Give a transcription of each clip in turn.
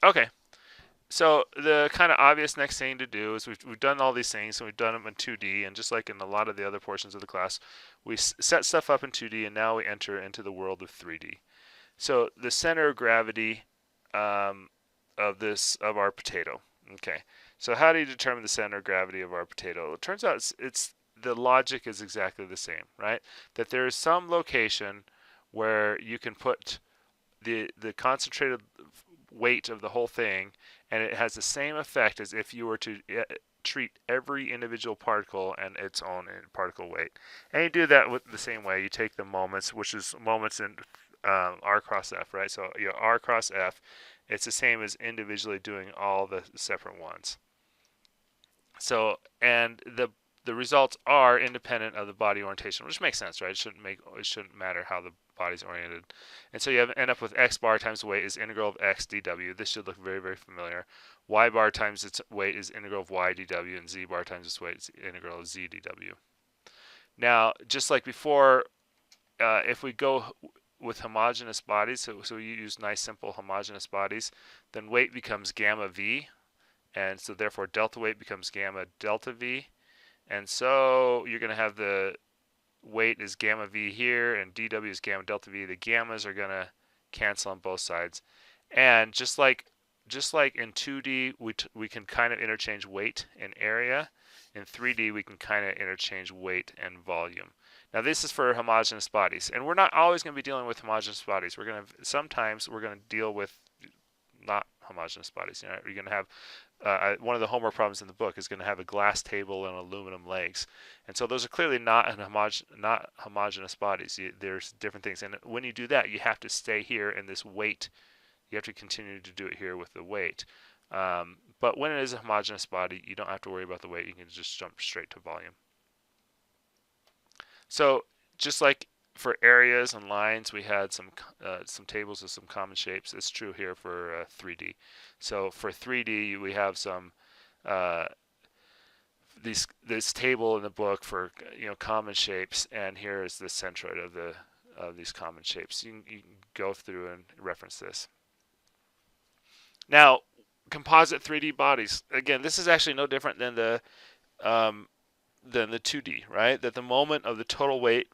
Okay, so the kind of obvious next thing to do is we've done all these things and we've done them in 2D, and just like in a lot of the other portions of the class, we set stuff up in 2D and now we enter into the world of 3D. So the center of gravity um, of our potato. Okay, so how do you determine the center of gravity of our potato? It turns out it's the logic is exactly the same, right? That there is some location where you can put the concentrated weight of the whole thing, and it has the same effect as if you were to treat every individual particle and its own particle weight. And you do that with the same way. You take the moments, which is moments in r cross f, right? So r cross f, it's the same as individually doing all the separate ones. So, and the results are independent of the body orientation, which makes sense, right? It shouldn't matter how the body's oriented. And so you end up with x bar times weight is integral of x dw. This should look very, very familiar. Y bar times its weight is integral of y dw, and z bar times its weight is integral of z dw. Now, just like before, if we go with homogeneous bodies, so you use nice simple homogeneous bodies, then weight becomes gamma v, and so therefore delta weight becomes gamma delta v, and so you're going to have the weight is gamma v here and dw is gamma delta v. The gammas are going to cancel on both sides, and just like in 2D we can kind of interchange weight and area. In 3D we can kind of interchange weight and volume. Now this is for homogeneous bodies, and we're not always going to be dealing with homogeneous bodies. Sometimes we're going to deal with not homogeneous bodies. You're going to have one of the homework problems in the book is going to have a glass table and aluminum legs, and so those are clearly not homogeneous bodies. There's different things, and when you do that, you have to stay here in this weight. You have to continue to do it here with the weight. But when it is a homogeneous body, you don't have to worry about the weight. You can just jump straight to volume. So just like for areas and lines, we had some tables with some common shapes. It's true here for 3D. So for 3D, we have some this table in the book for common shapes, and here is the centroid of these common shapes. You can go through and reference this. Now, composite 3D bodies. Again, this is actually no different than the 2D, right? That the moment of the total weight.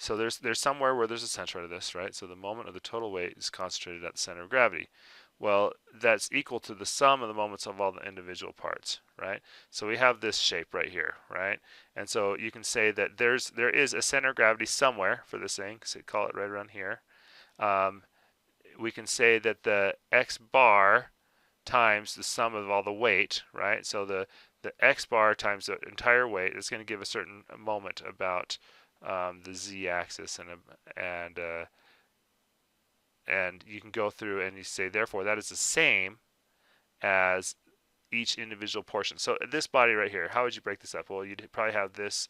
So there's somewhere where there's a centroid of this, right? So the moment of the total weight is concentrated at the center of gravity. Well, that's equal to the sum of the moments of all the individual parts, right? So we have this shape right here, right? And so you can say that there is a center of gravity somewhere for this thing, so call it right around here. We can say that the x bar times the sum of all the weight, right? So the x bar times the entire weight is going to give a certain moment about the z-axis, and you can go through and you say therefore that is the same as each individual portion. So this body right here, how would you break this up? Well, you'd probably have this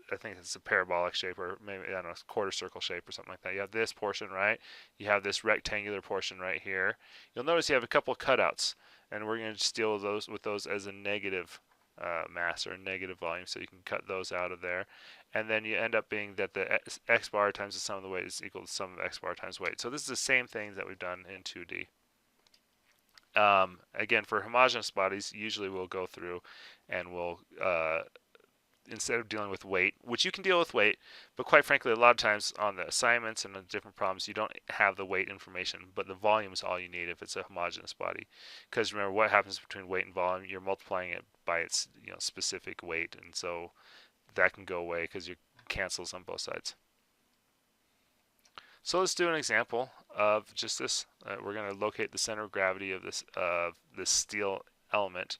I think it's a parabolic shape, or maybe I don't know, quarter circle shape or something like that. You have this portion, right? You have this rectangular portion right here. You'll notice you have a couple of cutouts, and we're going to just deal with those as a negative mass or a negative volume, so you can cut those out of there. And then you end up being that the x bar times the sum of the weight is equal to the sum of x bar times weight. So this is the same thing that we've done in 2D. Again, for homogeneous bodies, usually we'll go through and we'll instead of dealing with weight, which you can deal with weight, but quite frankly, a lot of times on the assignments and the different problems, you don't have the weight information, but the volume is all you need if it's a homogeneous body. Because remember, what happens between weight and volume? You're multiplying it by its specific weight, and so that can go away because you cancels on both sides. So let's do an example of just this. We're going to locate the center of gravity of this steel element.